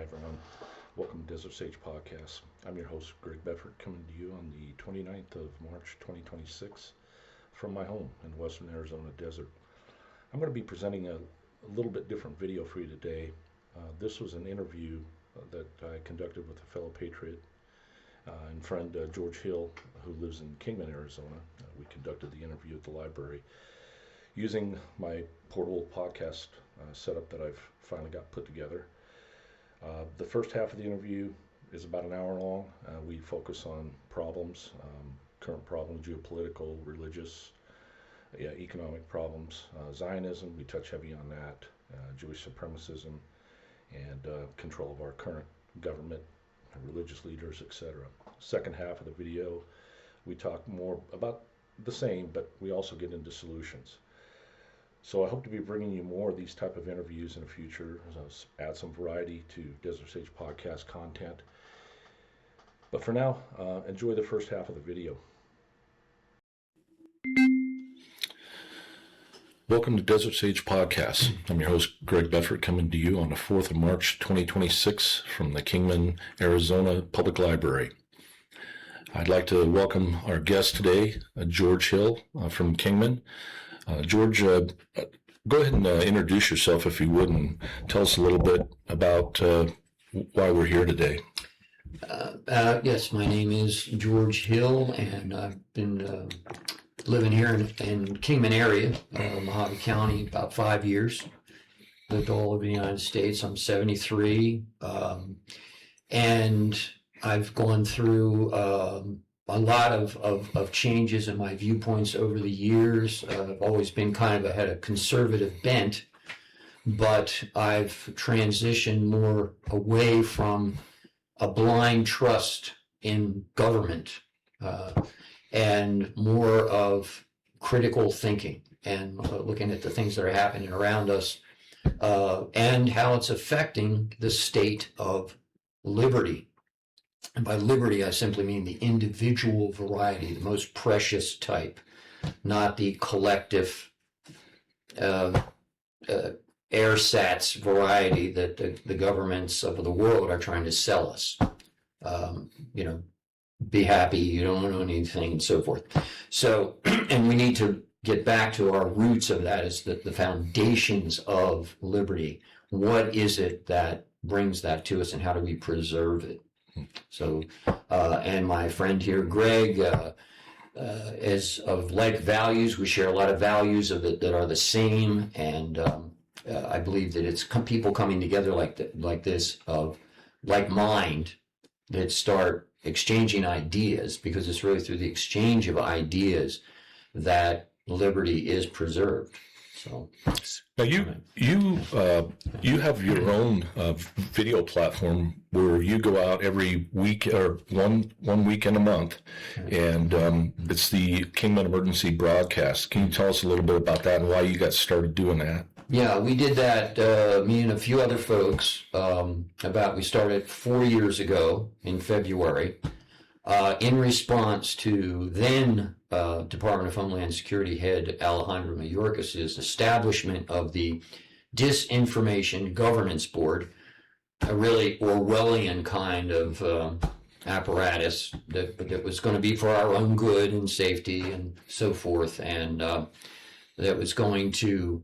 Hi, everyone. Welcome to Desert Sage Podcast. I'm your host, Greg Bedford, coming to you on the 29th of March, 2026, from my home in western Arizona desert. I'm going to be presenting a little bit different video for you today. This was an interview that I conducted with a fellow patriot and friend, George Hill, who lives in Kingman, Arizona. We conducted the interview at the library using my portable podcast setup that I've finally got put together. The first half of the interview is about an hour long. We focus on problems, current problems, geopolitical, religious, economic problems, Zionism, we touch heavy on that, Jewish supremacism, and control of our current government, religious leaders, etc. Second half of the video, we talk more about the same, but we also get into solutions. So I hope to be bringing you more of these type of interviews in the future, add some variety to Desert Sage podcast content. But for now, enjoy the first half of the video. Welcome to Desert Sage Podcast. I'm your host, Greg Bedford, coming to you on the 4th of March, 2026 from the Kingman, Arizona Public Library. I'd like to welcome our guest today, George Hill from Kingman. George, go ahead and introduce yourself, if you would, and tell us a little bit about why we're here today. Yes, my name is George Hill, and I've been living here in Kingman area, Mojave County, about 5 years. Lived all over the United States. I'm 73, and I've gone through a lot of changes in my viewpoints over the years. I've always been had a conservative bent, but I've transitioned more away from a blind trust in government and more of critical thinking and looking at the things that are happening around us and how it's affecting the state of liberty. And by liberty, I simply mean the individual variety, the most precious type, not the collective airsats variety that the governments of the world are trying to sell us. Be happy, you don't own anything, and so forth. So, and we need to get back to our roots of that, is the foundations of liberty. What is it that brings that to us, and how do we preserve it? So, and my friend here, Greg, is of like values. We share a lot of values that are the same, and I believe that it's people coming together like this, of like mind, that start exchanging ideas, because it's really through the exchange of ideas that liberty is preserved. So now you have your own video platform where you go out every week, or one weekend a month, and it's the Kingman Emergency Broadcast. Can you tell us a little bit about that and why you got started doing that? Yeah, we did that, me and a few other folks, we started 4 years ago in February, in response to then Department of Homeland Security head Alejandro Mayorkas's establishment of the Disinformation Governance Board, a really Orwellian kind of apparatus that was going to be for our own good and safety and so forth, and that was going to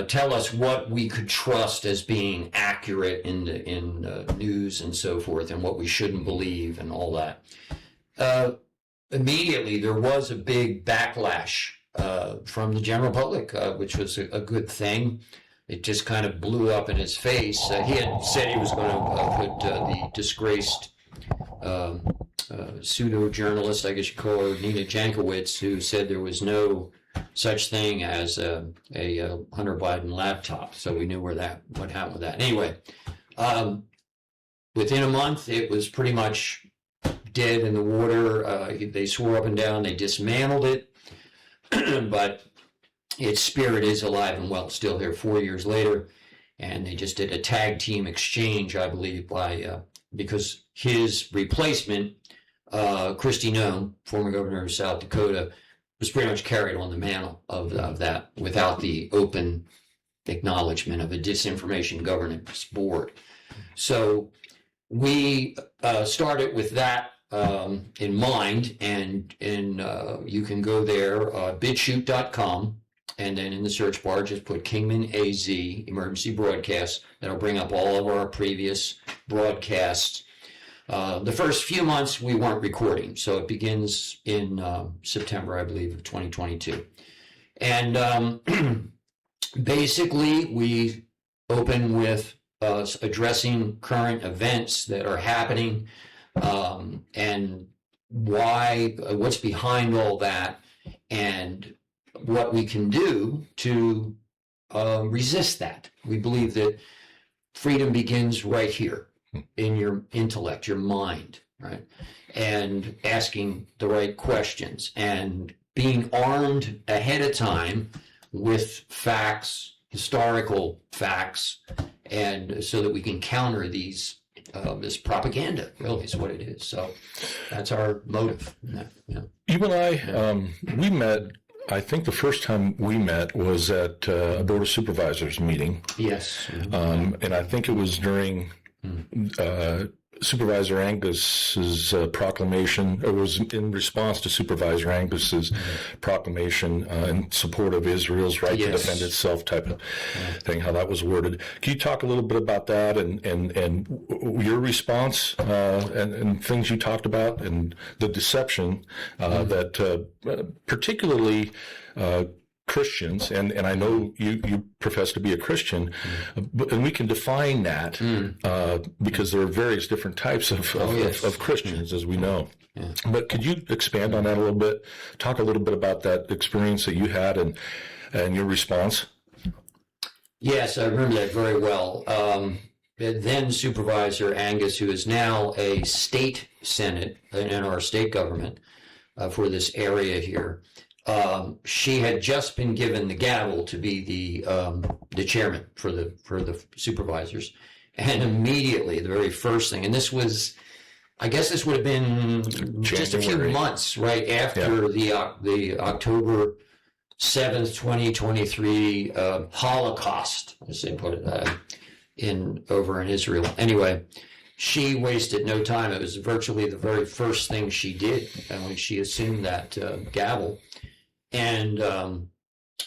tell us what we could trust as being accurate in news and so forth, and what we shouldn't believe and all that. Immediately, there was a big backlash from the general public, which was a good thing. It just kind of blew up in his face. He had said he was going to put the disgraced pseudo-journalist, I guess you call her, Nina Jankowicz, who said there was no such thing as a Hunter Biden laptop. So we knew what happened with that. Anyway, within a month, it was pretty much dead in the water. They swore up and down they dismantled it, but its spirit is alive and well, still here 4 years later. And they just did a tag team exchange, I believe, because his replacement, Kristi Noem, former governor of South Dakota, was pretty much carried on the mantle of that without the open acknowledgement of a disinformation governance board. So we started with that in mind, and you can go there, bitchute.com, and then in the search bar, just put Kingman AZ, Emergency Broadcast. That'll bring up all of our previous broadcasts. The first few months we weren't recording, so it begins in September, I believe, of 2022. And basically, we open with addressing current events that are happening, and what's behind all that, and what we can do to resist that. We believe that freedom begins right here in your intellect, your mind, right? And asking the right questions and being armed ahead of time with facts, historical facts, and so that we can counter these this propaganda, really, is what it is. So that's our motive. Yeah. You and I, we met, I think the first time we met was at a Board of Supervisors meeting. Yes. And I think it was during Supervisor Angus's proclamation. It was in response to Supervisor Angus's proclamation in support of Israel's right to defend itself type of thing, how that was worded. Can you talk a little bit about that and your response and things you talked about and the deception that particularly Christians, and I know you profess to be a Christian, and we can define that because there are various different types of Christians, as we know. Yeah. But could you expand on that a little bit? Talk a little bit about that experience that you had and your response. Yes, I remember that very well. Then Supervisor Angus, who is now a state senate in our state government for this area here, she had just been given the gavel to be the chairman for the supervisors, and immediately the very first thing, and this was, I guess this would have been January. Just a few months right after the October 7th, 2023 Holocaust, as they put it, over in Israel. Anyway, she wasted no time. It was virtually the very first thing she did when she assumed that gavel. And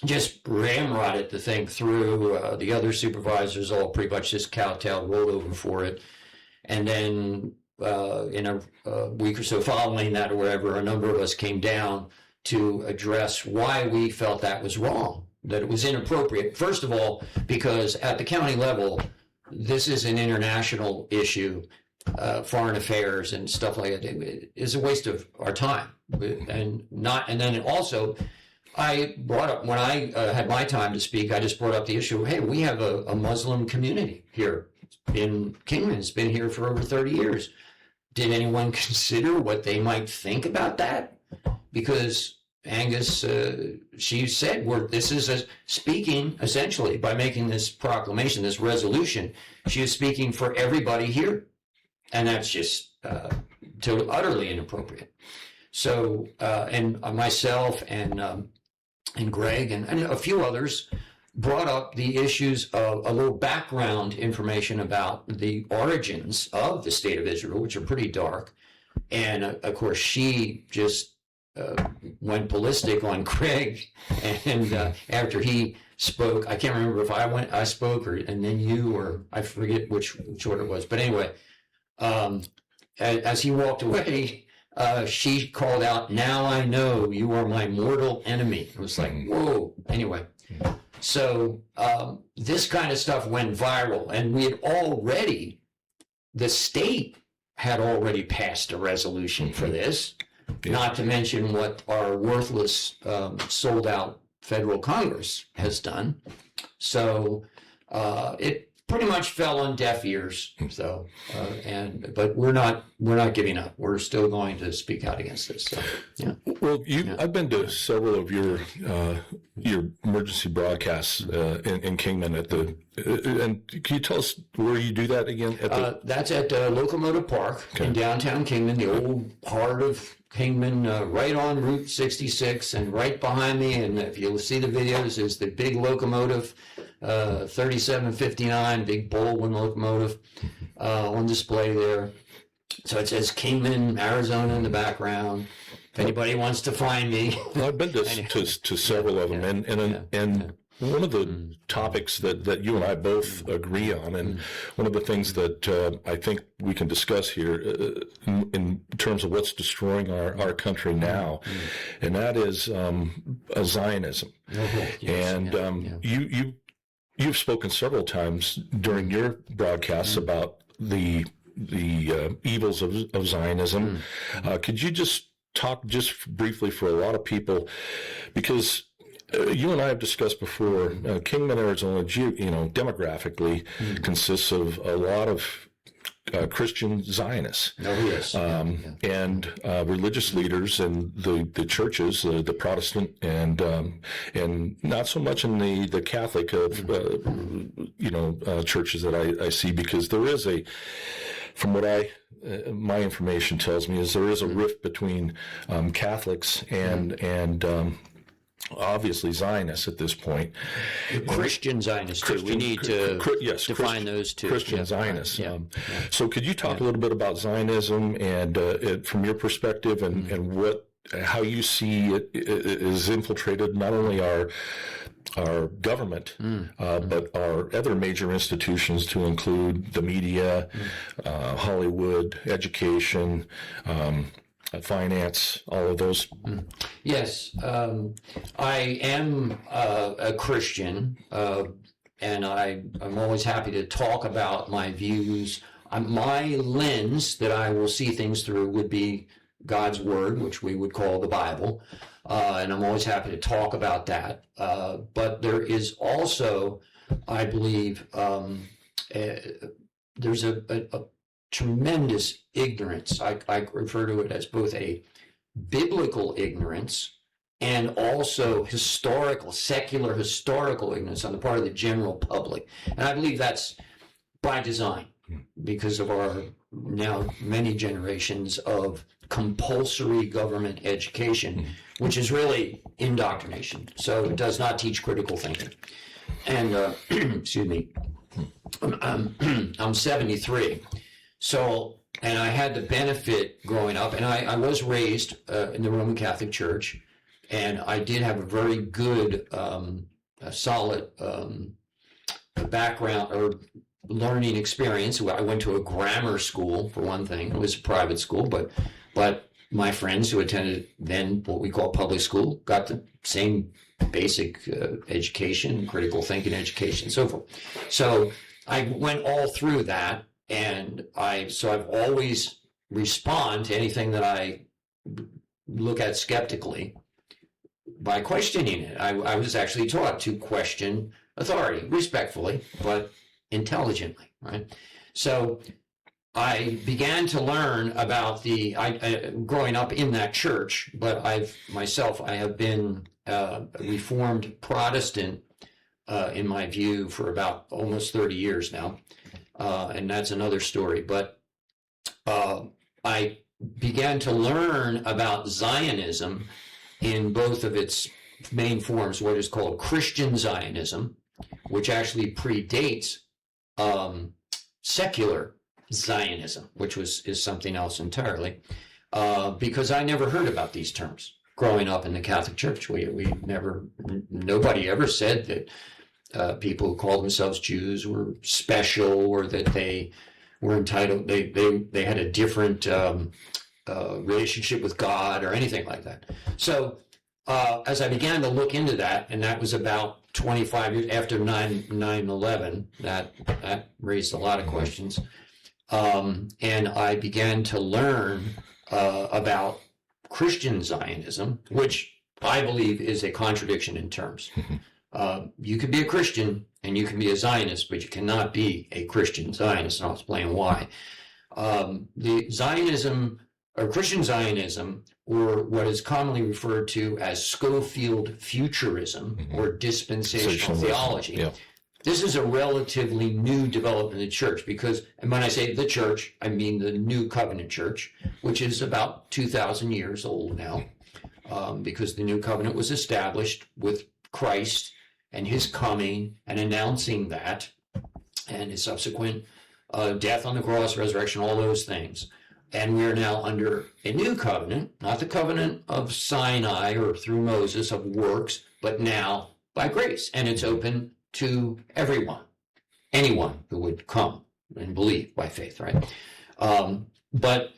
just ramrodded the thing through. The other supervisors all pretty much just kowtowed, rolled over for it. And then in a week or so following that or wherever, a number of us came down to address why we felt that was wrong, that it was inappropriate. First of all, because at the county level, this is an international issue. Foreign affairs and stuff like that. It is a waste of our time, and then also, I brought up when I had my time to speak. I just brought up the issue. Hey, we have a Muslim community here in Kingman. It's been here for over 30 years. Did anyone consider what they might think about that? Because Angus, she said, this is speaking essentially by making this proclamation, this resolution. She is speaking for everybody here. And that's just totally, utterly inappropriate. So, and myself and Greg and a few others brought up the issues of a little background information about the origins of the state of Israel, which are pretty dark. And of course, she just went ballistic on Greg. And after he spoke, I can't remember if I spoke and then you, or I forget which order it was. But anyway, as he walked away, she called out, "Now I know you are my mortal enemy." It was like, whoa. Anyway, so this kind of stuff went viral, and the state had already passed a resolution for this, not to mention what our worthless, sold out federal Congress has done. So it pretty much fell on deaf ears. So, but we're not giving up. We're still going to speak out against this. So, yeah. Well, I've been to several of your emergency broadcasts in Kingman and can you tell us where you do that again? That's at Locomotive Park in downtown Kingman, the old heart of Kingman, right on Route 66, and right behind me, and if you'll see the videos, is the big locomotive. 3759, big Baldwin locomotive on display there. So it says Kingman, Arizona in the background. If anybody wants to find me. Well, I've been to several of them, and one of the topics that you and I both agree on, and one of the things that I think we can discuss here in terms of what's destroying our country now, and that is Zionism. You've spoken several times during your broadcasts about the evils of Zionism. Could you just talk just briefly for a lot of people, because you and I have discussed before, Kingman, Arizona, demographically consists of a lot of Christian Zionists. Oh, yes. And religious leaders in the churches, the Protestant and not so much in the Catholic churches that I see, because there is from what my information tells me, is there is a rift between Catholics and obviously Zionists at this point. Christian Zionists, too. We need to define those two. Christian Zionists. So could you talk a little bit about Zionism and from your perspective, and how you see it is infiltrated not only our government, but our other major institutions, to include the media, Hollywood, education, finance, all of those? Yes. I am a Christian, and I'm always happy to talk about my views. My lens that I will see things through would be God's Word, which we would call the Bible, and I'm always happy to talk about that. But there is also, I believe, there's a tremendous ignorance. I refer to it as both a biblical ignorance and also secular historical ignorance on the part of the general public. And I believe that's by design, because of our now many generations of compulsory government education, which is really indoctrination. So it does not teach critical thinking. And, excuse me, I'm 73. So, and I had the benefit growing up, and I was raised in the Roman Catholic Church, and I did have a very good, solid background or learning experience. I went to a grammar school, for one thing. It was a private school, but my friends who attended then what we call public school got the same basic education, critical thinking education, and so forth. So I went all through that. And I've always respond to anything that I look at skeptically by questioning it. I was actually taught to question authority respectfully, but intelligently, right? So I began to learn about growing up in that church, but I have been a Reformed Protestant in my view for about almost 30 years now. And that's another story. But I began to learn about Zionism in both of its main forms, what is called Christian Zionism, which actually predates secular Zionism, which is something else entirely, because I never heard about these terms growing up in the Catholic Church. Nobody ever said that people who called themselves Jews were special, or that they were entitled, they had a different relationship with God or anything like that. So as I began to look into that, and that was about 25 years after 9/11, that raised a lot of questions. And I began to learn about Christian Zionism, which I believe is a contradiction in terms. You can be a Christian and you can be a Zionist, but you cannot be a Christian Zionist, and I'll explain why. The Zionism, or Christian Zionism, or what is commonly referred to as Schofield futurism, or dispensational theology. Yeah. This is a relatively new development in the church, because, and when I say the church, I mean the New Covenant Church, which is about 2,000 years old now, because the New Covenant was established with Christ and his coming and announcing that, and his subsequent death on the cross, resurrection, all those things. And we are now under a new covenant, not the covenant of Sinai or through Moses of works, but now by grace. And it's open to everyone, anyone who would come and believe by faith, right? But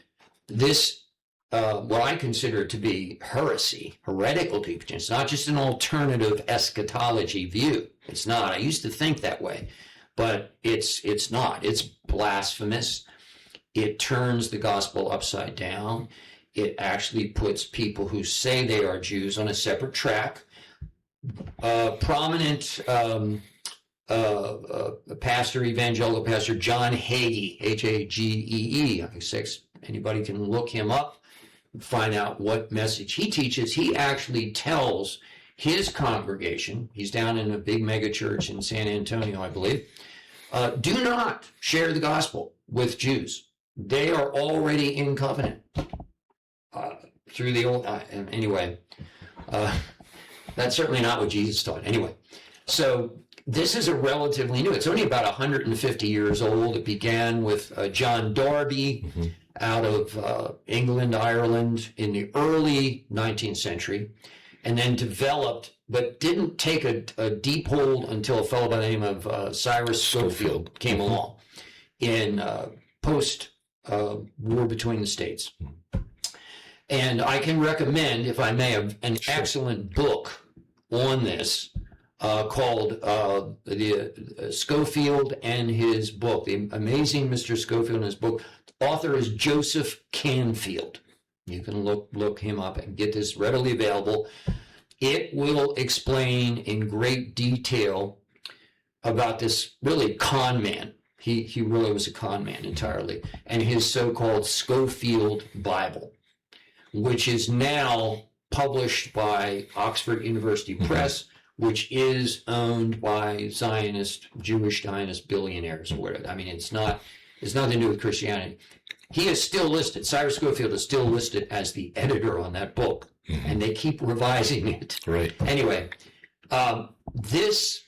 this, what I consider to be heresy, heretical teaching, it's not just an alternative eschatology view. It's not. I used to think that way, but it's not. It's blasphemous. It turns the gospel upside down. It actually puts people who say they are Jews on a separate track. Prominent pastor, evangelical pastor John Hagee, Hagee, anybody can look him up and find out what message he teaches. He actually tells his congregation, he's down in a big mega church in San Antonio, I believe, do not share the gospel with Jews. They are already in covenant through the old. Anyway, that's certainly not what Jesus taught. Anyway, so this is a relatively new. It's only about 150 years old. It began with John Darby out of England, Ireland in the early 19th century, and then developed, but didn't take a deep hold until a fellow by the name of Cyrus Scofield came along in post-war between the states. And I can recommend, if I may, an excellent book on this called the Scofield and his book, The Amazing Mr. Scofield and his book. Author is Joseph Canfield. You can look him up and get this readily available. It will explain in great detail about this really con man. He really was a con man entirely, and his so-called Scofield Bible, which is now published by Oxford University Press, which is owned by Jewish Zionist billionaires or whatever. I mean, it's nothing to do with Christianity. He is still listed, Cyrus Scofield is still listed as the editor on that book, and they keep revising it. Right. Anyway, this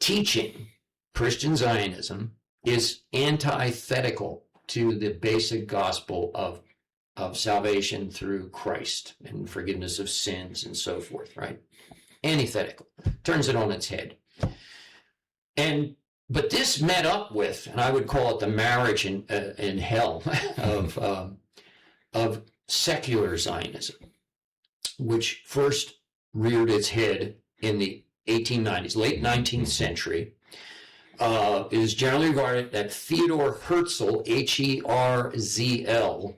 teaching, Christian Zionism, is antithetical to the basic gospel of salvation through Christ and forgiveness of sins and so forth, right? Antithetical. Turns it on its head. But this met up with, and I would call it the marriage in hell of secular Zionism, which first reared its head in the 1890s, late 19th century. It is generally regarded that Theodor Herzl, Herzl,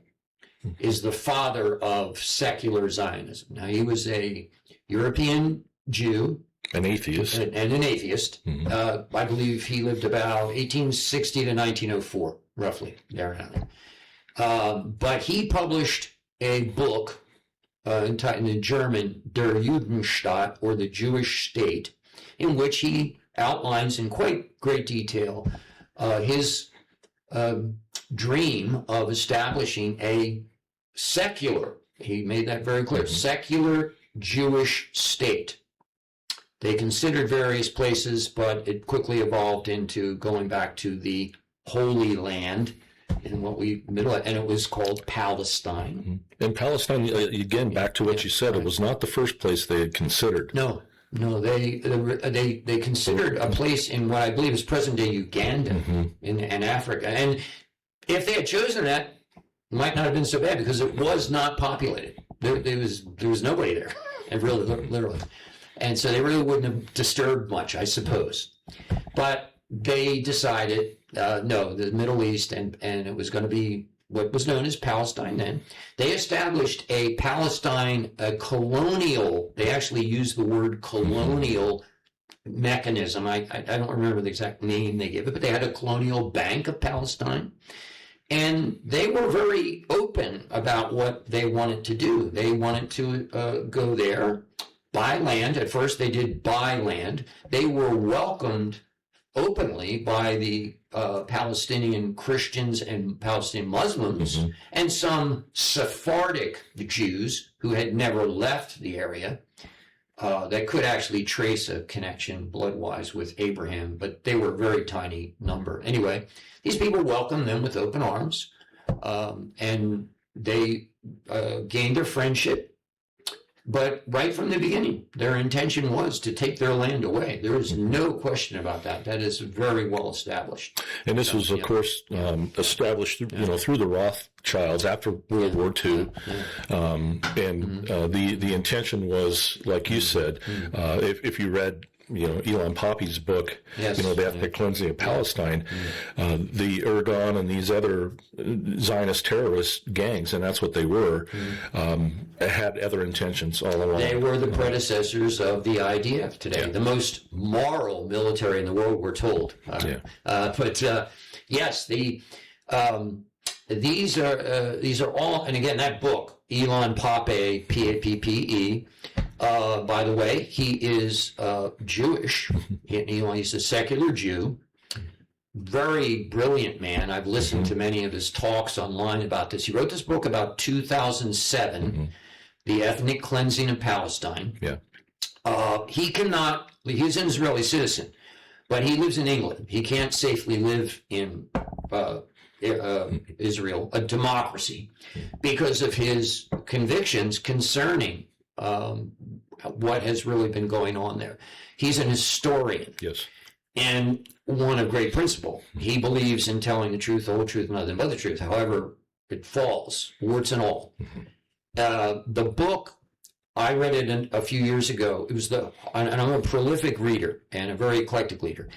is the father of secular Zionism. Now, he was a European Jew. An atheist. And an atheist. I believe he lived about 1860 to 1904, roughly, there and but he published a book entitled in German, Der Judenstaat, or the Jewish State, in which he outlines in quite great detail his dream of establishing a secular, he made that very clear, secular Jewish state. They considered various places, but it quickly evolved into going back to the Holy Land in what and it was called Palestine. And Palestine, again, back to what you said, it was not the first place they had considered. No, they considered a place in what I believe is present-day Uganda in Africa. And if they had chosen that, it might not have been so bad because it was not populated. There was nobody there, and really, literally. And so they really wouldn't have disturbed much, I suppose. But they decided, no, the Middle East, and it was going to be what was known as Palestine then. They established a Palestine, a colonial, they actually used the word colonial mechanism. I don't remember the exact name they gave it, but they had a colonial bank of Palestine. And they were very open about what they wanted to do. They wanted to go there, buy land. At first, they did buy land. They were welcomed openly by the Palestinian Christians and Palestinian Muslims and some Sephardic Jews who had never left the area. that could actually trace a connection blood-wise with Abraham, but they were a very tiny number. Anyway, these people welcomed them with open arms, and they gained their friendship. But right from the beginning, their intention was to take their land away. There is no question about that. That is very well established. And this was, of course, established, through the Rothschilds after World War II. The intention was, like you said, if you read Elon Poppy's book, The Ethnic Cleansing of Palestine, the Ergon and these other Zionist terrorist gangs, and that's what they were, had other intentions all along. They were the predecessors of the IDF today, the most moral military in the world, we're told. Yes, these are all, and again, that book, Elon Pappe, Pappe, by the way, he is Jewish. He's a secular Jew. Very brilliant man. I've listened to many of his talks online about this. He wrote this book about 2007, The Ethnic Cleansing of Palestine. He's an Israeli citizen, but he lives in England. He can't safely live in Israel, a democracy, because of his convictions concerning what has really been going on there. He's an historian. Yes. And one of great principle. He believes in telling the truth, the whole truth, and nothing but the truth. However, it falls, warts and all. The book, I read it a few years ago. It was and I'm a prolific reader and a very eclectic reader.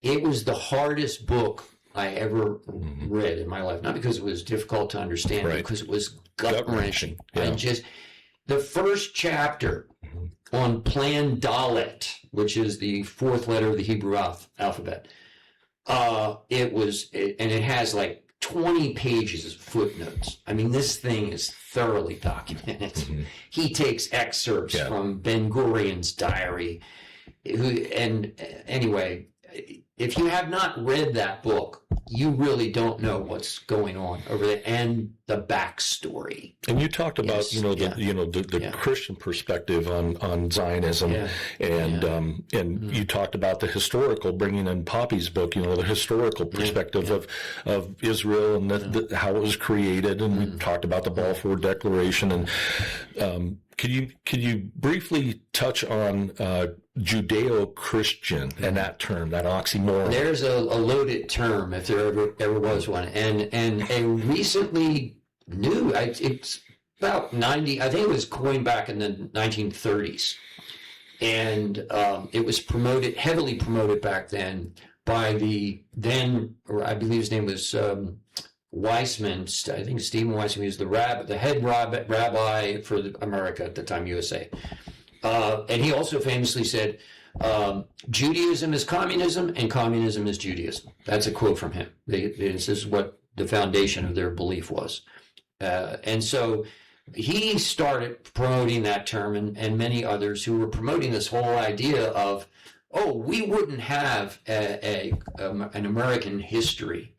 It was the hardest book I ever read in my life. Not because it was difficult to understand, but because it was gut-wrenching. And just the first chapter on Plan Dalet, which is the fourth letter of the Hebrew alphabet, it has like 20 pages of footnotes. I mean, this thing is thoroughly documented. He takes excerpts from Ben Gurion's diary. Anyway, if you have not read that book, you really don't know what's going on over there and the backstory. And you talked about the Christian perspective on Zionism, and you talked about the historical, bringing in Poppy's book, the historical perspective of Israel and how it was created, and we talked about the Balfour Declaration. And could you briefly touch on Judeo-Christian and that term, that oxymoron? There's a loaded term, if there ever was one, and a recently new, it's about 90, I think it was coined back in the 1930s, and it was heavily promoted back then by I believe his name was Weissman. I think Stephen Weissman. He was the head rabbi for America at the time, USA. And he also famously said, Judaism is communism and communism is Judaism. That's a quote from him. This is what the foundation of their belief was. And so he started promoting that term, and many others who were promoting this whole idea of, we wouldn't have an American history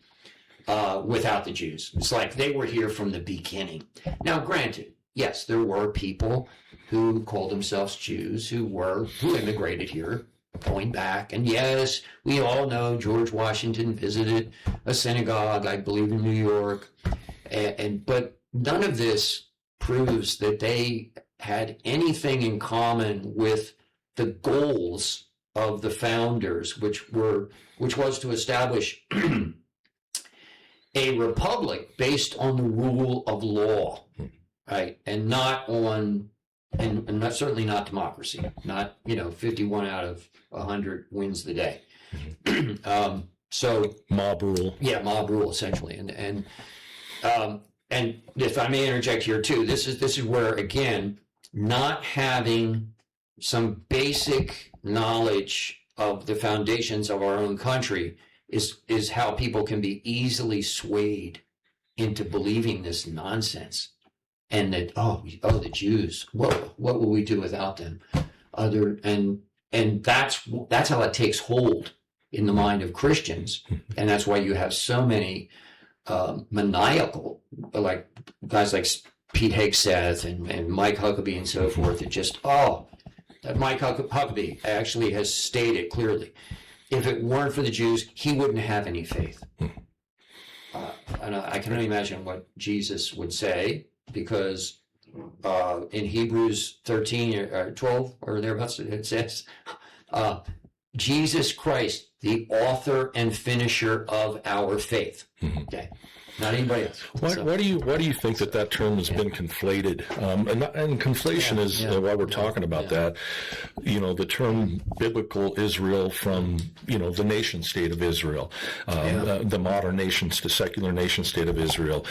without the Jews. It's like they were here from the beginning. Now, granted, yes, there were people who called themselves Jews who immigrated here, going back. And yes, we all know George Washington visited a synagogue, I believe, in New York. But none of this proves that they had anything in common with the goals of the founders, which was to establish a republic based on the rule of law, right? And not on, and not, certainly not democracy, not, 51 out of 100 wins the day. So mob rule. Yeah, mob rule, essentially. And if I may interject here too, this is where, again, not having some basic knowledge of the foundations of our own country is how people can be easily swayed into believing this nonsense. And that, the Jews, what will we do without them? And that's how it takes hold in the mind of Christians. And that's why you have so many maniacal, like guys like Pete Hegseth and Mike Huckabee and so forth, that just, Mike Huckabee actually has stated clearly, if it weren't for the Jews, he wouldn't have any faith. And I can only imagine what Jesus would say, because in Hebrews 13 or 12 or thereabouts, it says, Jesus Christ, the author and finisher of our faith. Okay. Not anybody else. Why do you think that term has been conflated? And conflation is why we're talking about that. The term biblical Israel from the nation state of Israel, the modern nations to secular nation state of Israel,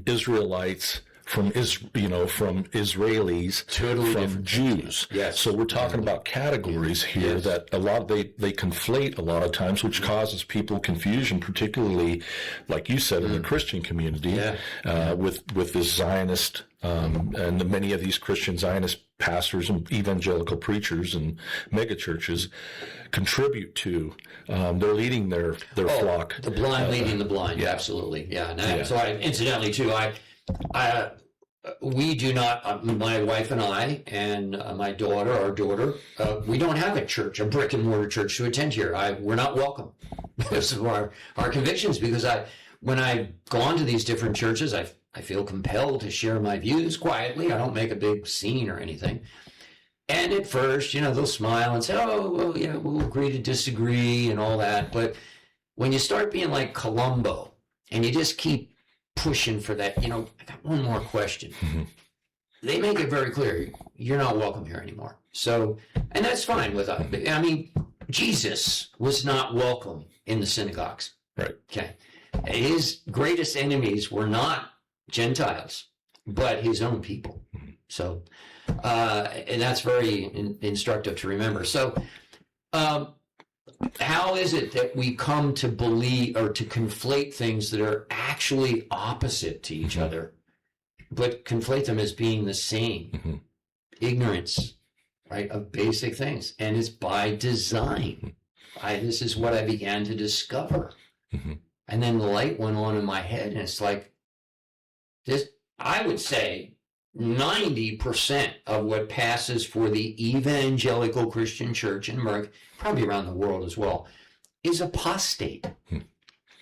Israelites from Israelis, totally from Jews. Yes. So we're talking about categories here that a lot they conflate a lot of times, which causes people confusion, particularly, like you said, in the Christian community, with this Zionist and many of these Christian Zionist pastors and evangelical preachers and mega churches contribute to. They're leading their flock. The blind leading the blind. Absolutely. Yeah. So incidentally too, we do not, my wife and I and my daughter, our daughter, we don't have a church, a brick and mortar church to attend here. We're not welcome because of our convictions, because when I've gone to these different churches, I feel compelled to share my views quietly. I don't make a big scene or anything. And at first, they'll smile and say, oh, well, we'll agree to disagree and all that. But when you start being like Columbo and you just keep pushing for that, I got one more question. They make it very clear, you're not welcome here anymore. So, and that's fine with us. I mean, Jesus was not welcome in the synagogues. Right. Okay. His greatest enemies were not Gentiles, but his own people. So, and that's very instructive to remember. So, how is it that we come to believe or to conflate things that are actually opposite to each other, but conflate them as being the same? Ignorance, right, of basic things. And it's by design. This is what I began to discover. And then the light went on in my head, and it's like this, I would say 90% of what passes for the evangelical Christian church in America, probably around the world as well, is apostate.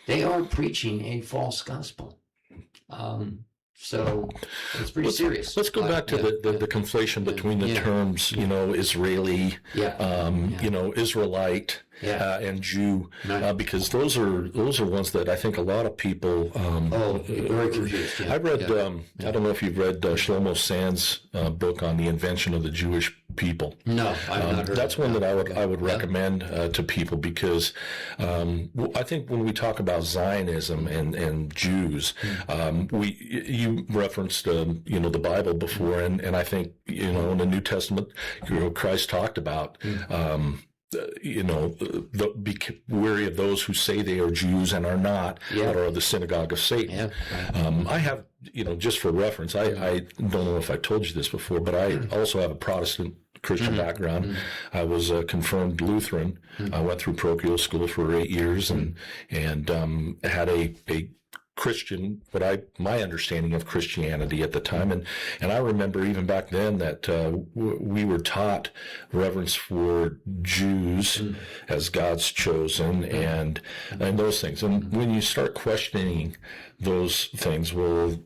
They are preaching a false gospel. So it's pretty serious. Let's go back to the conflation between the terms, Israeli, Israelite, and Jew, because those are ones that I think a lot of people. Very confused. I read. I don't know if you've read Shlomo Sand's book on the invention of the Jewish people. No, I've not heard. That's one that I would recommend to people, because I think when we talk about Zionism and Jews, you referenced the Bible before, and I think in the New Testament, Christ talked about. Be wary of those who say they are Jews and are not, but are the synagogue of Satan. I have, just for reference, I don't know if I told you this before, but I also have a Protestant Christian background. I was a confirmed Lutheran. I went through parochial school for 8 years and had a Christian, my understanding of Christianity at the time, and I remember even back then that we were taught reverence for Jews as God's chosen and those things. And when you start questioning those things, well,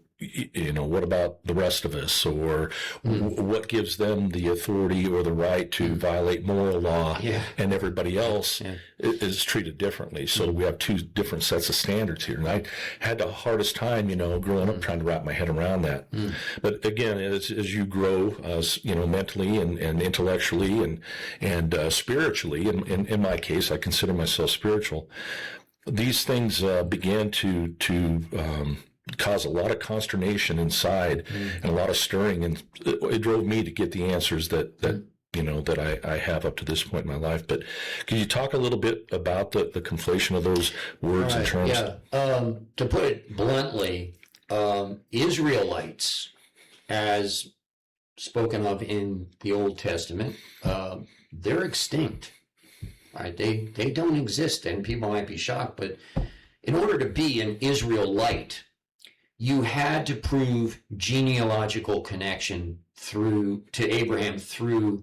what about the rest of us, or what gives them the authority or the right to violate moral law, and everybody else is treated differently. So we have two different sets of standards here. And I had the hardest time, growing up trying to wrap my head around that. But again, as you grow, mentally and intellectually and spiritually, in my case, I consider myself spiritual. These things began to cause a lot of consternation inside and a lot of stirring, and it drove me to get the answers that I have up to this point in my life. But can you talk a little bit about the conflation of those words and terms? To put it bluntly, Israelites, as spoken of in the Old Testament, they're extinct. Right? They don't exist, and people might be shocked, but in order to be an Israelite, you had to prove genealogical connection to Abraham through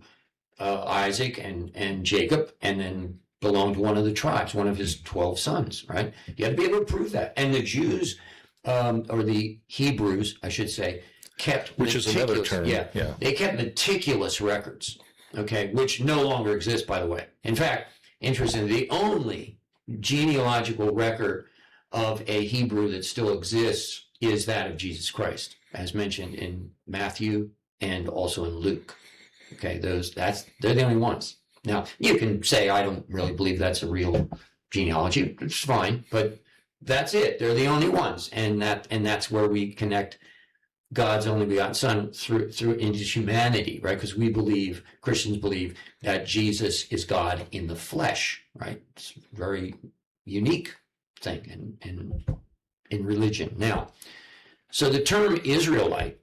Isaac and Jacob, and then belonged to one of the tribes, one of his 12 sons, right? You had to be able to prove that. And the Jews, or the Hebrews, I should say, kept which is another term. Yeah, they kept meticulous records, okay, which no longer exist, by the way. In fact, interestingly, the only genealogical record of a Hebrew that still exists is that of Jesus Christ, as mentioned in Matthew and also in Luke. Okay, they're the only ones. Now, you can say, I don't really believe that's a real genealogy. It's fine, but that's it. They're the only ones. And that's where we connect God's only begotten Son through into humanity, right? Because Christians believe that Jesus is God in the flesh, right? It's a very unique thing in religion. Now, so the term Israelite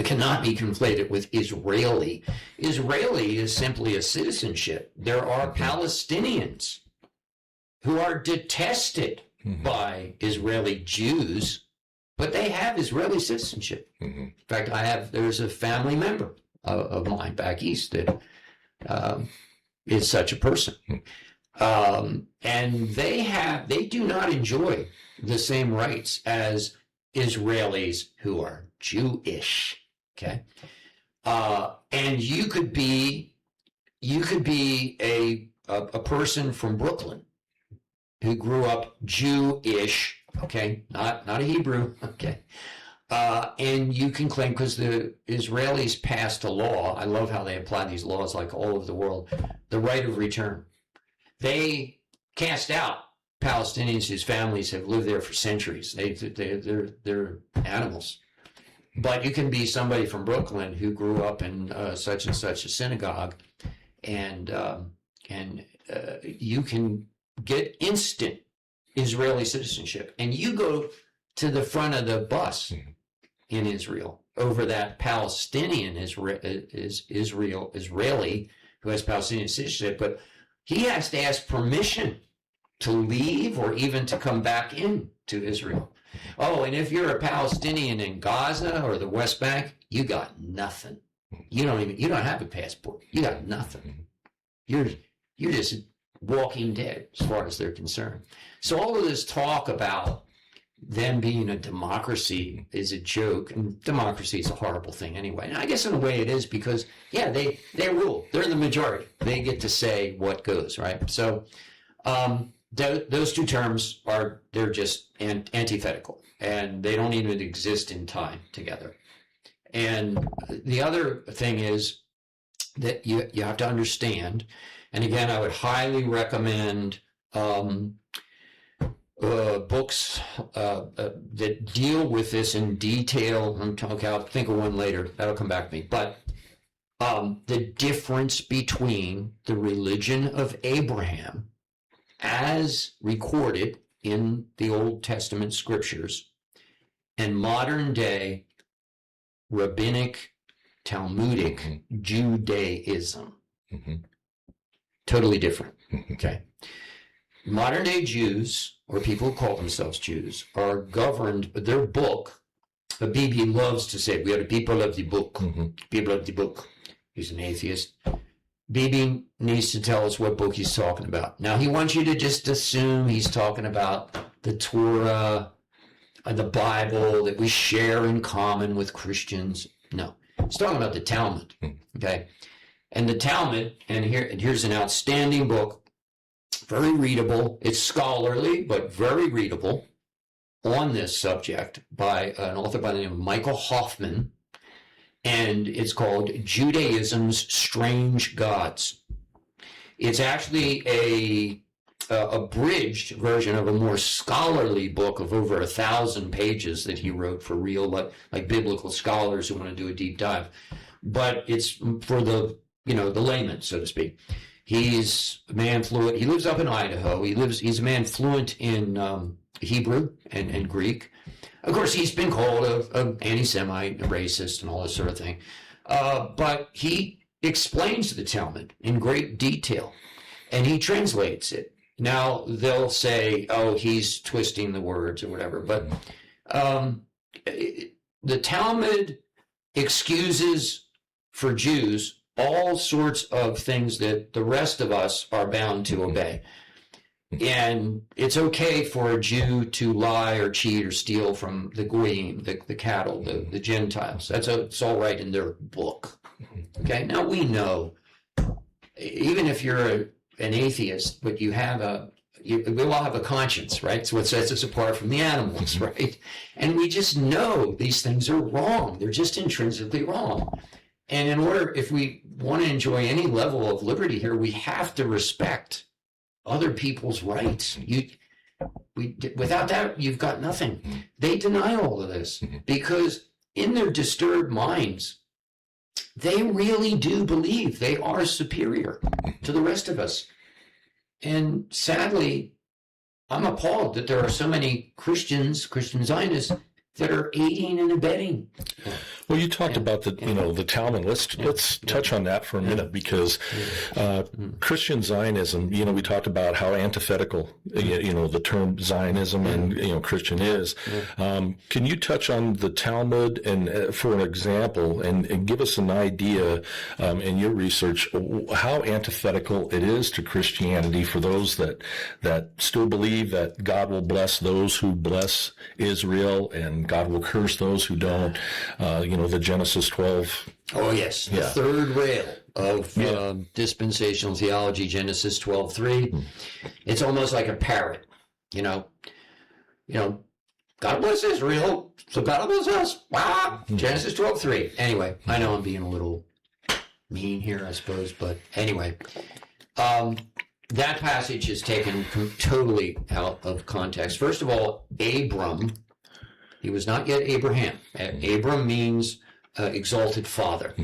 cannot be conflated with Israeli. Israeli is simply a citizenship. There are Palestinians who are detested by Israeli Jews, but they have Israeli citizenship. In fact, there's a family member of mine back east that is such a person. And they do not enjoy the same rights as Israelis who are Jewish. Okay. And you could be a person from Brooklyn who grew up Jewish, okay, not a Hebrew, okay. And you can claim, because the Israelis passed a law, I love how they apply these laws like all over the world, the right of return. They cast out Palestinians whose families have lived there for centuries. They're animals. But you can be somebody from Brooklyn who grew up in such and such a synagogue, and you can get instant Israeli citizenship. And you go to the front of the bus in Israel over that Palestinian Israeli who has Palestinian citizenship, but he has to ask permission to leave or even to come back in to Israel. Oh, and if you're a Palestinian in Gaza or the West Bank, you got nothing. You don't have a passport. You got nothing. You're just walking dead as far as they're concerned. So all of this talk about them being a democracy is a joke, and democracy is a horrible thing anyway. And I guess in a way it is, because they rule. They're the majority. They get to say what goes, right? So those two terms they're just antithetical, and they don't even exist in time together. And the other thing is that you have to understand, and again, I would highly recommend books that deal with this in detail. I'll think of one later. That'll come back to me. But the difference between the religion of Abraham as recorded in the Old Testament scriptures and modern day rabbinic, Talmudic Judaism. Totally different. Okay. Modern day Jews, or people who call themselves Jews, are governed, their book, Bibi loves to say, we are the people of the book. People of the book. He's an atheist. Bibi needs to tell us what book he's talking about. Now, he wants you to just assume he's talking about the Torah, the Bible that we share in common with Christians. No, he's talking about the Talmud. Okay. And the Talmud, and here's an outstanding book, very readable. It's scholarly, but very readable on this subject by an author by the name of Michael Hoffman. And it's called Judaism's Strange Gods. It's actually a abridged version of a more scholarly book of over 1,000 pages that he wrote for real, like biblical scholars who want to do a deep dive. But it's for the layman, so to speak. He's a man fluent. He lives up in Idaho. He's a man fluent in Hebrew and Greek. Of course, he's been called an anti-Semite, a racist, and all this sort of thing. But he explains the Talmud in great detail, and he translates it. Now, they'll say, oh, he's twisting the words or whatever. But the Talmud excuses for Jews all sorts of things that the rest of us are bound to obey. And it's okay for a Jew to lie or cheat or steal from the goyim, the cattle, the Gentiles. It's all right in their book. Okay, now we know, even if you're an atheist, but we all have a conscience, right? It's what sets us apart from the animals, right? And we just know these things are wrong. They're just intrinsically wrong. And if we want to enjoy any level of liberty here, we have to respect other people's rights. Without that, you've got nothing. They deny all of this because in their disturbed minds, they really do believe they are superior to the rest of us. And sadly, I'm appalled that there are so many Christian Zionists that are aiding and abetting. Well, you talked about the Talmud. Let's touch on that for a minute, because Christian Zionism, we talked about how antithetical, the term Zionism and, Christian is. Can you touch on the Talmud and for an example and give us an idea in your research how antithetical it is to Christianity for those that still believe that God will bless those who bless Israel and God will curse those who don't, the Genesis 12. Oh, yes. The third rail of dispensational theology, Genesis 12:3. It's almost like a parrot, God bless Israel, so God bless us. Wow. Genesis 12:3. Anyway, I know I'm being a little mean here, I suppose, but anyway. That passage is taken totally out of context. First of all, Abram, he was not yet Abraham. Abram means exalted father.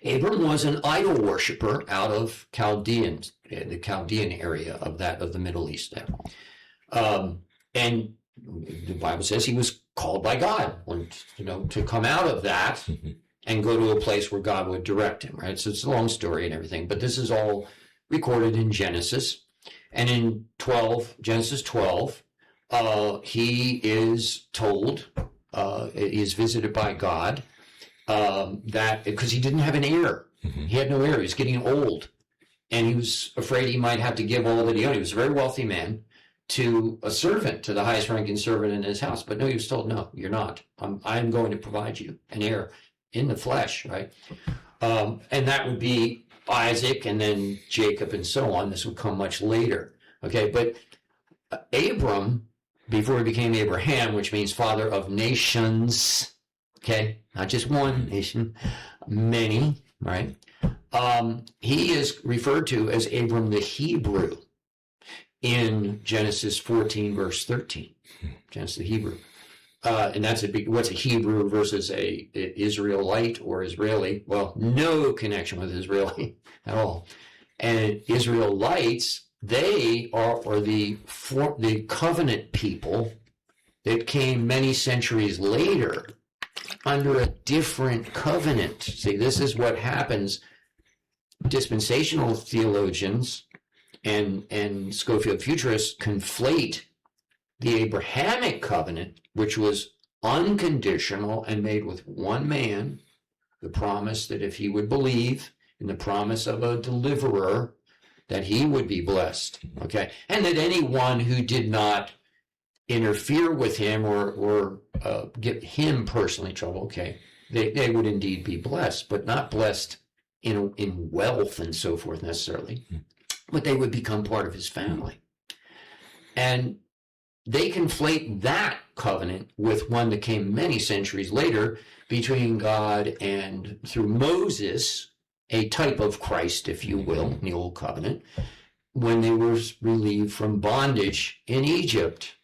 Abram was an idol worshiper out of the Chaldean area of the Middle East there. And the Bible says he was called by God, to come out of that and go to a place where God would direct him, right? So it's a long story and everything, but this is all recorded in Genesis. And in Genesis 12, he is told, he is visited by God, that because he didn't have an heir. He had no heir. He was getting old. And he was afraid he might have to give all that he owned. He was a very wealthy man, to a servant, to the highest ranking servant in his house. But no, he was told, no, you're not. I'm going to provide you an heir in the flesh, right? And that would be Isaac and then Jacob and so on. This would come much later. Okay, but Abram, before he became Abraham, which means father of nations, okay, not just one nation, many, right? He is referred to as Abram the Hebrew in Genesis 14, verse 13. Genesis the Hebrew. And that's what's a Hebrew versus a Israelite or Israeli? Well, no connection with Israeli at all. And Israelites, they are the covenant people that came many centuries later under a different covenant. See, this is what happens. Dispensational theologians and Scofield futurists conflate the Abrahamic covenant, which was unconditional and made with one man, the promise that if he would believe in the promise of a deliverer, that he would be blessed, okay? And that anyone who did not interfere with him or give him personally trouble, okay, they would indeed be blessed, but not blessed in wealth and so forth necessarily, but they would become part of his family. And they conflate that covenant with one that came many centuries later between God and through Moses, a type of Christ, if you will, in the Old Covenant, when they were relieved from bondage in Egypt.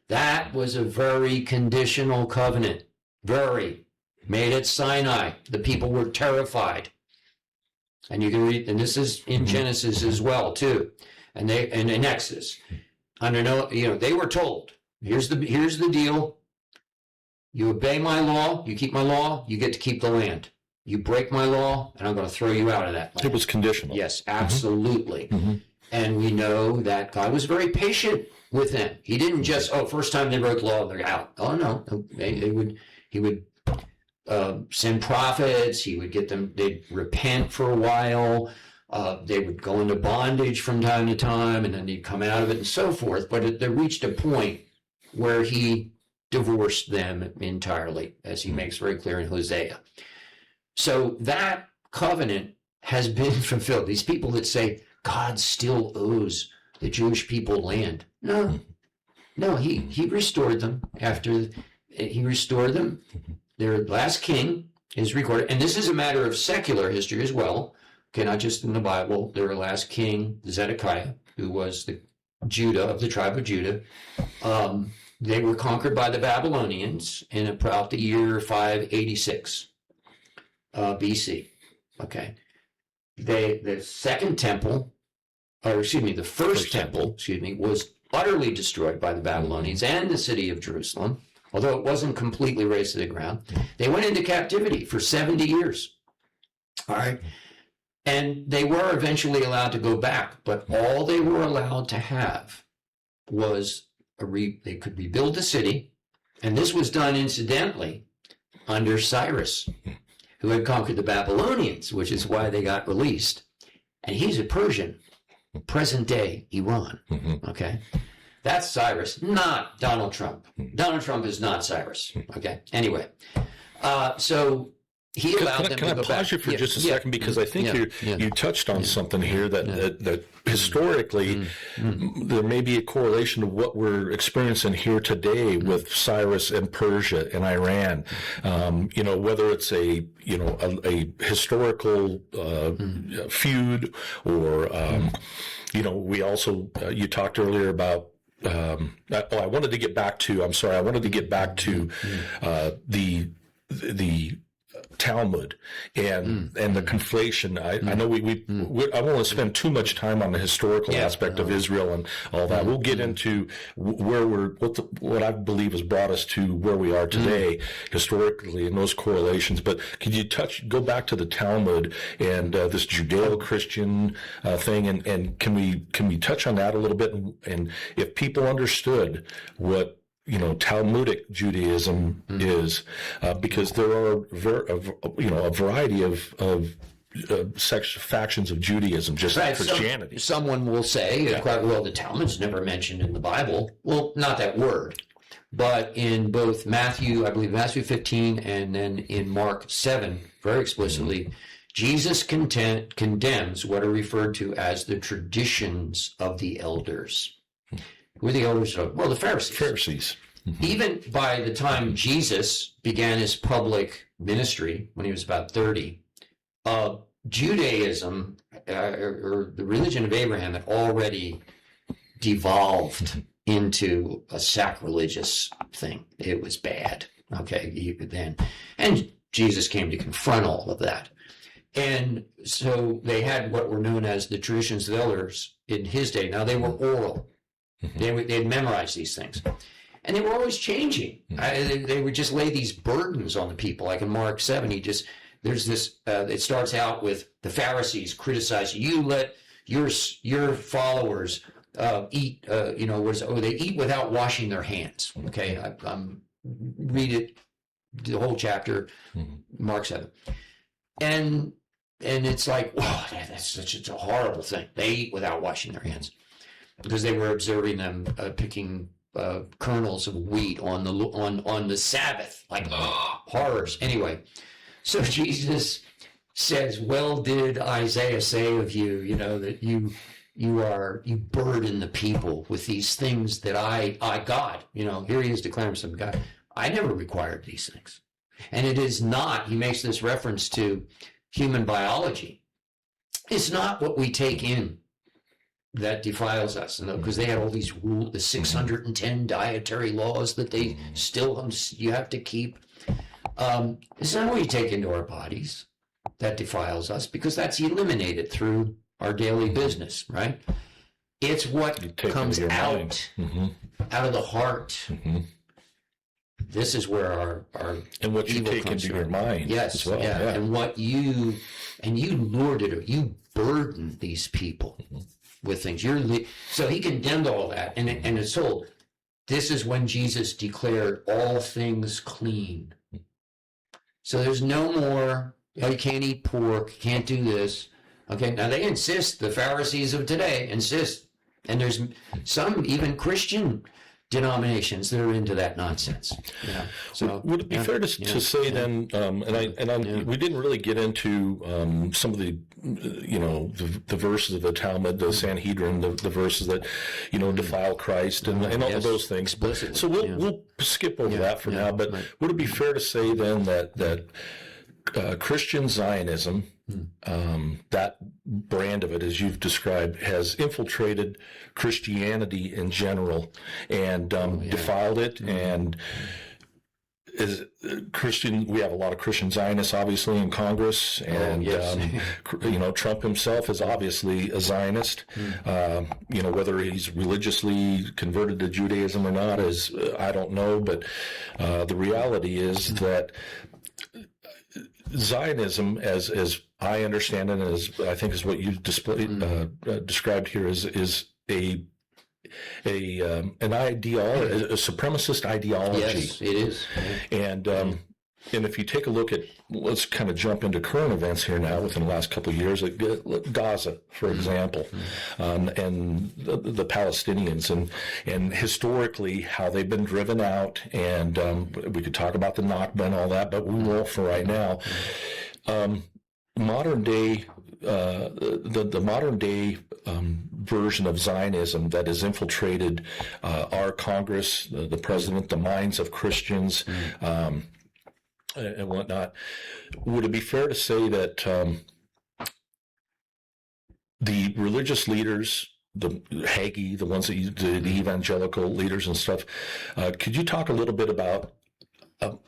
That was a very conditional covenant, very, made at Sinai. The people were terrified. And you can read, and this is in Genesis as well, too, and in Exodus. They were told, here's the deal. You obey my law, you keep my law, you get to keep the land. You break my law, and I'm going to throw you out of that land. It was conditional. Yes, absolutely. And we know that God was very patient with them. He didn't just, first time they broke the law, they're out. Oh, no. He would send prophets. He would get them, they'd repent for a while. They would go into bondage from time to time, and then they'd come out of it and so forth. But they reached a point where he divorced them entirely, as he makes very clear in Hosea. So that covenant has been fulfilled. These people that say God still owes the Jewish people land. No, he restored them after he restored them. Their last king is recorded, and this is a matter of secular history as well. Okay, not just in the Bible. Their last king, Zedekiah, who was the Judah of the tribe of Judah. They were conquered by the Babylonians in about the year 586 BC. Okay, the second temple, or excuse me, the first temple, was utterly destroyed by the Babylonians and the city of Jerusalem, although it wasn't completely razed to the ground. They went into captivity for 70 years. All right. And they were eventually allowed to go back, but all they were allowed to have was they could rebuild the city. And this was done incidentally under Cyrus, who had conquered the Babylonians, which is why they got released. And he's a Persian, present day Iran. Okay. That's Cyrus, not Donald Trump. Donald Trump is not Cyrus. Okay. Anyway, so he allowed them to go back. Can I pause you for just a second? Because I think you touched on something here that historically there may be a correlation to what we're experiencing here today with Cyrus and Persia and Iran. Whether it's a historical feud or we also you talked earlier about. I wanted to get back to the Talmud and the conflation. I know I don't want to spend too much time on the historical aspect of Israel and all that. We'll get into what I believe has brought us to where we are today historically and those correlations. But could you go back to the Talmud and this Judeo-Christian thing, and can we touch on that a little bit? And if people understood what Talmudic Judaism is, because there are a variety of factions of Judaism, just like Christianity. Someone will say, well, the Talmud's never mentioned in the Bible. Well, not that word, but in both Matthew 15, and then in Mark 7, very explicitly, Jesus condemns what are referred to as the traditions of the elders. Who are the elders of? Well, the Pharisees. Even by the time Jesus began his public ministry, when he was about 30, Judaism, or the religion of Abraham, had already devolved into a sacrilegious thing. It was bad. Okay, and Jesus came to confront all of that. And so they had what were known as the traditions of the elders in his day. Now, they were oral. They'd memorize these things. And they were always changing. They would just lay these burdens on the people. Like in Mark 7, there's this, it starts out with the Pharisees criticizing, you let your followers eat, they eat without washing their hands. Okay, read it, the whole chapter, Mark 7. And it's like, wow, that's such a horrible thing. They eat without washing their hands, because they were observing them picking kernels of wheat on the Sabbath, like horrors. Anyway, so Jesus says, "Well, did Isaiah say of you, that you burden the people with these things that I God, here he is declaring some God. I never required these things." And it is not. He makes this reference to human biology. It's not what we take in that defiles us, because they had all these rules, the 610 dietary laws that they still you have to keep. It's not what we take into our bodies that defiles us, because that's eliminated through our daily business, right? It's what comes out of the heart. This is where our and what you take into your mind, yes, as well. And what you lorded or you burden these people with things. So he condemned all that, and it's told. This is when Jesus declared all things clean. So there's no more, oh, you can't eat pork, you can't do this. Okay, now they insist, the Pharisees of today insist, and there's some even Christian denominations that are into that nonsense. So would it be fair to say then, we didn't really get into some of the, the verses of the Talmud, the Sanhedrin, the verses that, defile Christ and all of those things. Explicitly, so we'll skip over that for now. But would it be fair to say then that Christian Zionism, that brand of it, as you've described, has infiltrated Christianity in general and defiled it, and is Christian? We have a lot of Christian Zionists, obviously, in Congress, and Trump himself is obviously a Zionist. Whether he's religiously converted to Judaism or not is I don't know, but the reality is that Zionism, as I understand it, and as I think is what you described here, is an ideology, a supremacist ideology. Yes, it is. And if you take a look at, let's kind of jump into current events here now within the last couple of years, Gaza, for example, and the Palestinians, and historically how they've been driven out, and we could talk about the Nakba and all that, but we won't for right now. Modern day, the modern day version of Zionism that has infiltrated our Congress, the president, the minds of Christians, and whatnot. Would it be fair to say that the religious leaders, the Hagee, the ones that the evangelical leaders and stuff, could you talk a little bit about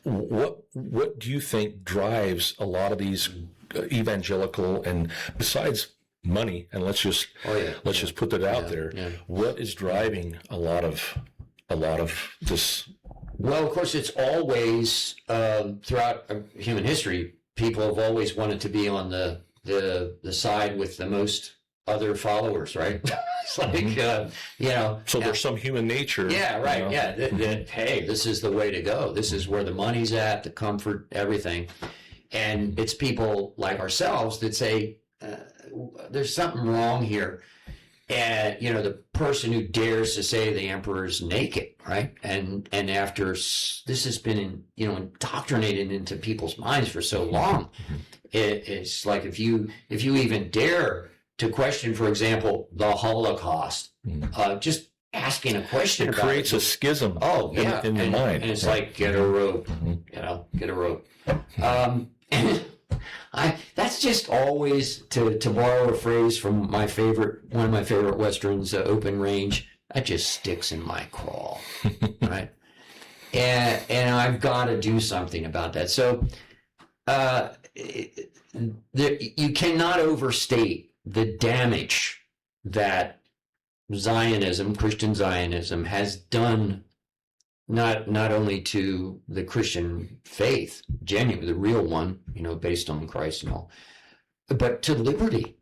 what do you think drives a lot of these evangelical, and besides money, and let's just put that out there, what is driving a lot of this? Well, of course, it's always throughout human history, people have always wanted to be on the side with the most other followers, right? It's like So there's some human nature. Yeah, right. Yeah. Hey, this is the way to go. This is where the money's at, the comfort, everything. And it's people like ourselves that say there's something wrong here. And, the person who dares to say the emperor's naked, right? And after this has been, indoctrinated into people's minds for so long, it's like if you even dare to question, for example, the Holocaust, just asking a question about it creates a schism in your mind. And it's like, get a rope, get a rope. That's just always, to borrow a phrase from one of my favorite Westerns, Open Range, that just sticks in my craw, right? And I've got to do something about that. So you cannot overstate the damage that Zionism, Christian Zionism, has done not only to the Christian faith, genuine, the real one, based on Christ and all, but to liberty.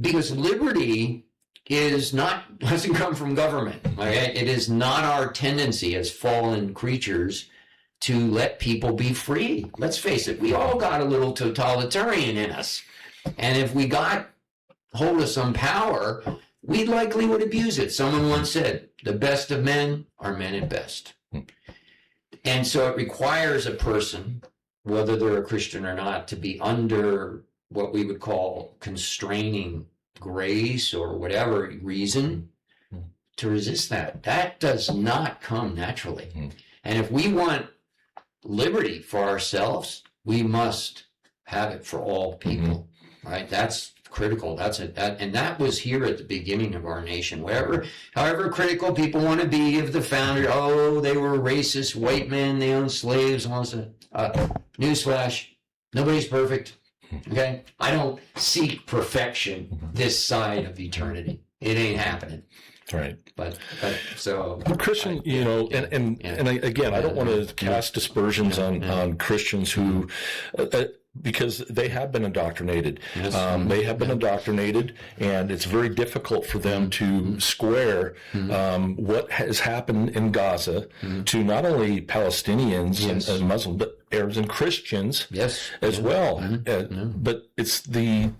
Because liberty doesn't come from government. Okay? It is not our tendency as fallen creatures to let people be free. Let's face it, we all got a little totalitarian in us. And if we got hold of some power, we likely would abuse it. Someone once said, the best of men are men at best. And so it requires a person, whether they're a Christian or not, to be under what we would call constraining grace or whatever reason to resist that. That does not come naturally. And if we want liberty for ourselves, we must have it for all people, right? That's critical. And that was here at the beginning of our nation. However critical people want to be of the founder, they were racist white men, they owned slaves, and all this. Newsflash, nobody's perfect. Okay, I don't seek perfection this side of eternity. It ain't happening. Right. But Christian, again, I don't want to cast dispersions on Christians who, because they have been indoctrinated. Yes. They have been indoctrinated, and it's very difficult for them to square what has happened in Gaza to not only Palestinians and Muslims, but Arabs and Christians as well. But it's the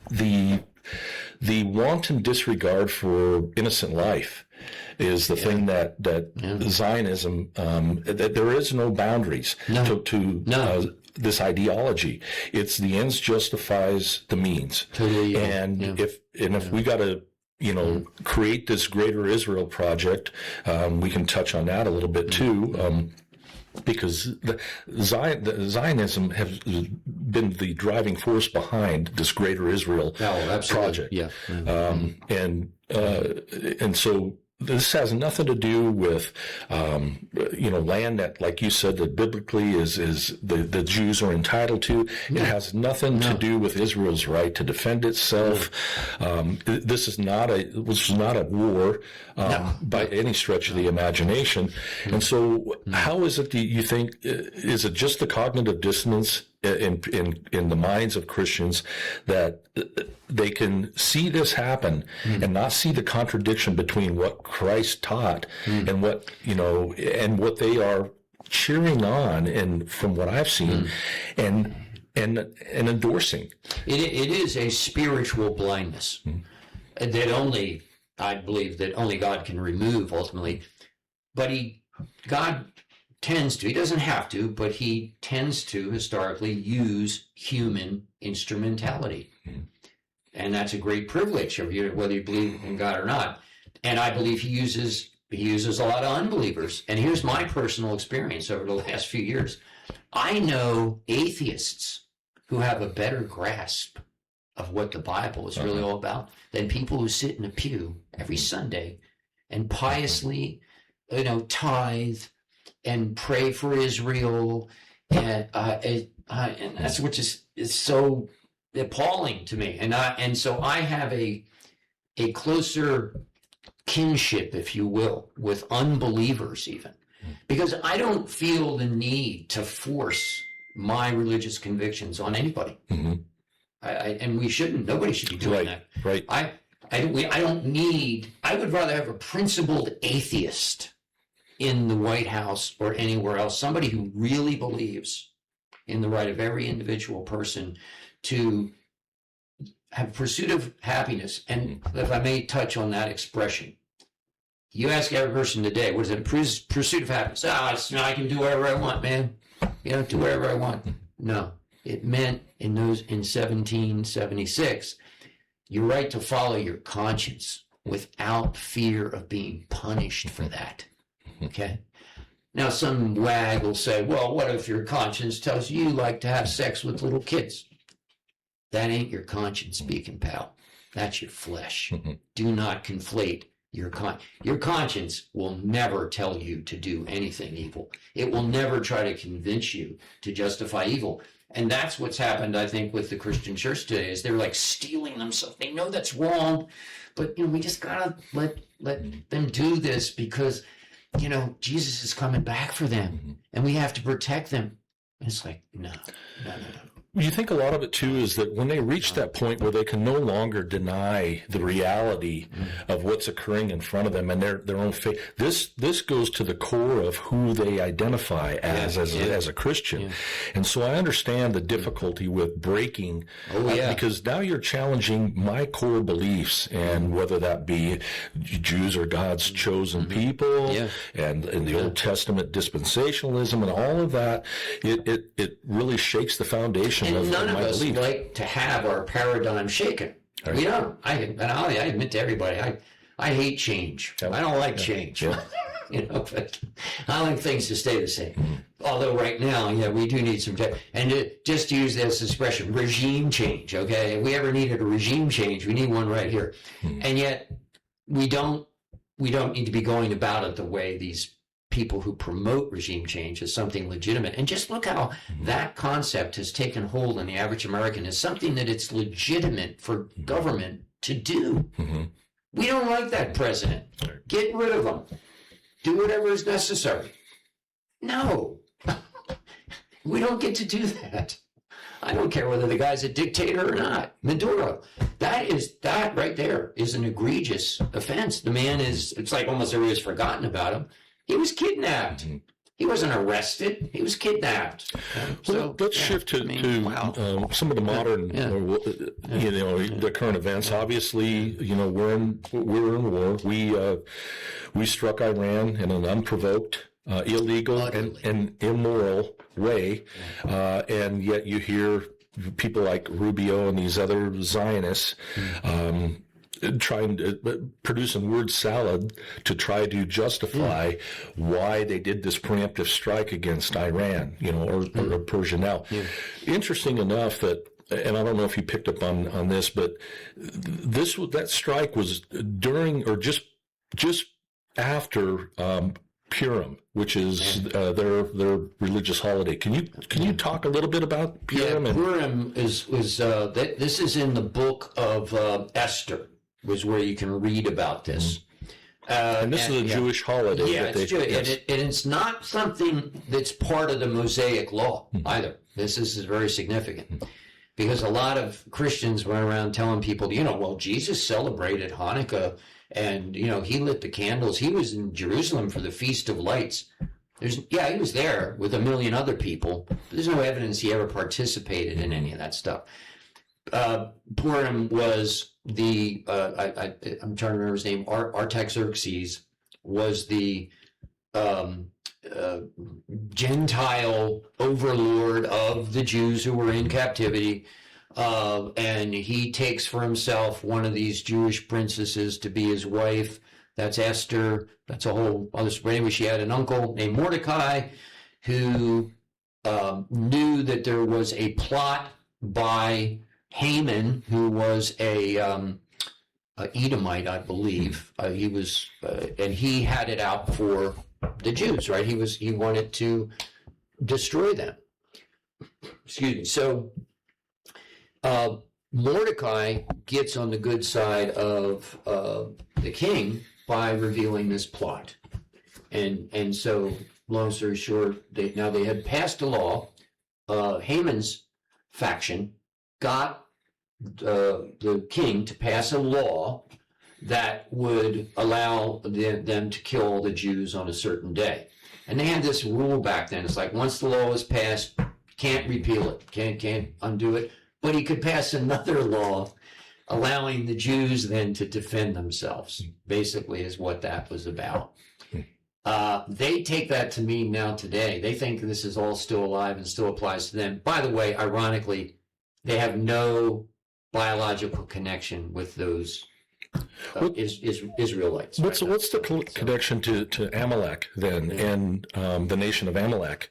wanton disregard for innocent life is the thing that Zionism, that there is no boundaries to this ideology. It's the ends justifies the means. And if we got to create this greater Israel project, we can touch on that a little bit too. Because Zionism has been the driving force behind this Greater Israel project, and so this has nothing to do with land that, like you said, that biblically is the Jews are entitled to. It has nothing to do with Israel's right to defend itself. This is not a war by any stretch of the imagination. And so, how is it that you think? Is it just the cognitive dissonance in the minds of Christians that they can see this happen and not see the contradiction between what Christ taught and what and what they are cheering on, and from what I've seen, and endorsing? It is a spiritual blindness that I believe that only God can remove ultimately. But God tends to, he doesn't have to, but he tends to historically use human instrumentality. And that's a great privilege of you, whether you believe in God or not. And I believe he uses a lot of unbelievers. And here's my personal experience over the last few years. I know atheists who have a better grasp of what the Bible is really all about than people who sit in a pew every Sunday and piously, tithe and pray for Israel, and that's which is so appalling to me. And so I have a closer kinship, if you will, with unbelievers even, because I don't feel the need to force my religious convictions on anybody. And we shouldn't. Nobody should be doing that. Right. I would rather have a principled atheist in the White House or anywhere else, somebody who really believes in the right of every individual person to have pursuit of happiness. And if I may touch on that expression, you ask every person today, what is it? Pursuit of happiness. I can do whatever I want, man. Do whatever I want. No, it meant in 1776, your right to follow your conscience without fear of being punished for that. Okay. Now, some wag will say, well, what if your conscience tells you like to have sex with little kids? That ain't your conscience speaking, pal. That's your flesh. Do not conflate your conscience will never tell you to do anything evil. It will never try to convince you to justify evil. And that's what's happened, I think, with the Christian church today, is they're like stealing themselves. They know that's wrong, but we just gotta let them do this because Jesus is coming back for them, and we have to protect them. And it's like, no. You think a lot of it, too, is that when they reach that point where they can no longer deny the reality of what's occurring in front of them and their own faith, this goes to the core of who they identify as a Christian. Yeah. And so I understand the difficulty with breaking, because now you're challenging my core beliefs, and whether that be Jews or God's chosen people, and in the Old Testament dispensationalism and all of that, it really shakes the foundation. And none of us like to have our paradigm shaken. Right. We don't. I admit to everybody, I hate change. I don't like change. But I like things to stay the same. Although right now, we do need some and just to use this expression, regime change. Okay, if we ever needed a regime change, we need one right here. And yet, we don't need to be going about it the way these people who promote regime change as something legitimate. And just look how that concept has taken hold in the average American as something that it's legitimate for government to do. We don't like that president. Get rid of him. Do whatever is necessary. No. We don't get to do that. I don't care whether the guy's a dictator or not. Maduro. That right there is an egregious offense. The man it's like almost everybody's forgotten about him. He was kidnapped. Mm-hmm. He wasn't arrested. He was kidnapped. Well, let's shift to some of the modern, the current events. Obviously, we're in war. We struck Iran in an unprovoked, illegal, and immoral way, and yet you hear people like Rubio and these other Zionists trying to producing word salad to try to justify why they did this preemptive strike against Iran, or Persia. Now, interesting enough that, and I don't know if you picked up on this, but that strike was during or just after Purim, which is their religious holiday. Can you talk a little bit about Purim? Yeah, Purim is this is in the book of Esther, was where you can read about this. And this is a Jewish holiday. Yeah, it's Jewish. And it's not something that's part of the Mosaic law either. This is very significant. Because a lot of Christians went around telling people, well, Jesus celebrated Hanukkah and, he lit the candles. He was in Jerusalem for the Feast of Lights. He was there with a million other people. There's no evidence he ever participated in any of that stuff. Purim was I'm trying to remember his name, Artaxerxes was the Gentile overlord of the Jews who were in captivity, and he takes for himself one of these Jewish princesses to be his wife. That's Esther. That's a whole other story. Anyway, she had an uncle named Mordecai who knew that there was a plot by Haman, who was a Edomite, I believe. He was, and he had it out for the Jews, right? He wanted to destroy them. Excuse me. So Mordecai gets on the good side of the king by revealing this plot, and so long story short, they had passed a law. Haman's faction got the king to pass a law that would allow them to kill the Jews on a certain day. And they had this rule back then. It's like once the law was passed, can't repeal it, can't undo it. But he could pass another law allowing the Jews then to defend themselves, basically is what that was about. They take that to mean now today. They think this is all still alive and still applies to them. By the way, ironically, they have no biological connection with those Israelites. What's the connection to Amalek then, and the nation of Amalek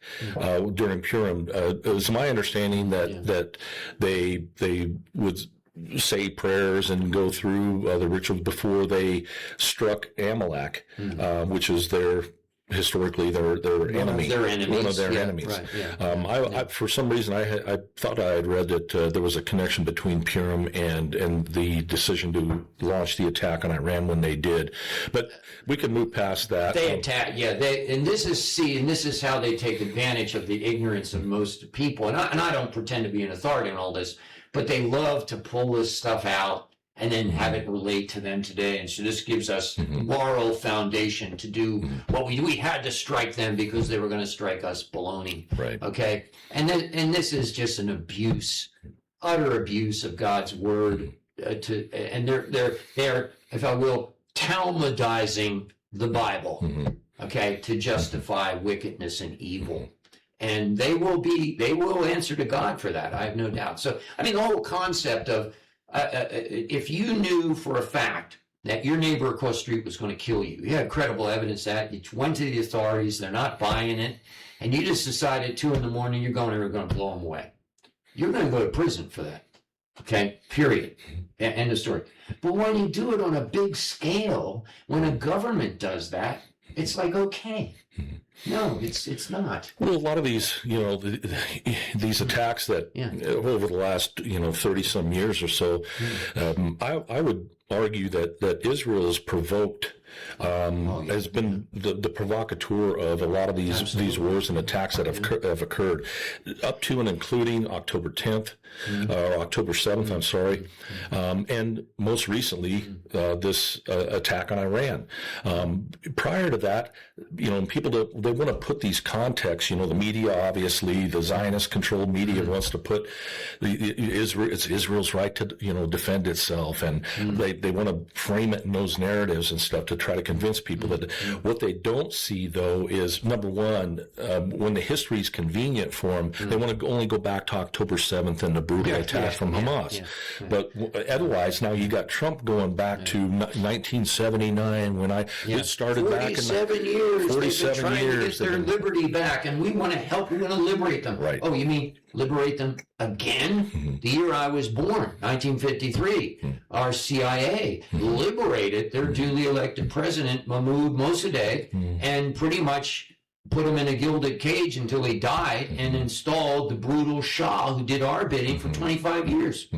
during Purim? It was my understanding that they would say prayers and go through the rituals before they struck Amalek, which is historically their enemy. One of their enemies. Right, yeah. I for some reason, I thought I had read that there was a connection between Purim and the decision to launch the attack on Iran when they did. But we can move past that. They attack, and this is how they take advantage of the ignorance of most people. And I don't pretend to be an authority on all this, but they love to pull this stuff out and then have it relate to them today. And so this gives us moral foundation to do what we had to strike them because they were going to strike us. Baloney. Right. Okay. And this is just an abuse, utter abuse of God's word. And they're, if I will, Talmudizing the Bible. Okay. To justify wickedness and evil. And they will answer to God for that. I have no doubt. So, the whole concept of, if you knew for a fact that your neighbor across the street was going to kill you, you had credible evidence that, you went to the authorities, they're not buying it, and you just decided 2 a.m. you're going to blow them away. You're going to go to prison for that. Okay, period. End of story. But when you do it on a big scale, when a government does that, it's like, okay. No, it's not. Well, a lot of these, these attacks that over the last, 30 some years or so, I would argue that Israel has provoked has been the provocateur of a lot of these wars and attacks that have occurred, up to and including October 10th, or October 7th, I'm sorry, and most recently, this attack on Iran. Prior to that, people, they want to put these contexts, the media, obviously, the Zionist-controlled media wants to put it's Israel's right to, defend itself, and they want to frame it in those narratives and stuff to try to convince people that what they don't see, though, is, number one, when the history is convenient for them, they want to only go back to October 7th and the brutal attack from Hamas. But otherwise, now you got Trump going back to 1979 when it started back in 47 years. 47 they've been trying years. to get their liberty back, and we want to help. We want to liberate them. Right. Oh, you mean liberate them again? The year I was born, 1953, our CIA liberated their duly elected president, Mahmoud Mossadegh, and pretty much put him in a gilded cage until he died, and installed the brutal Shah who did our bidding for 25 years.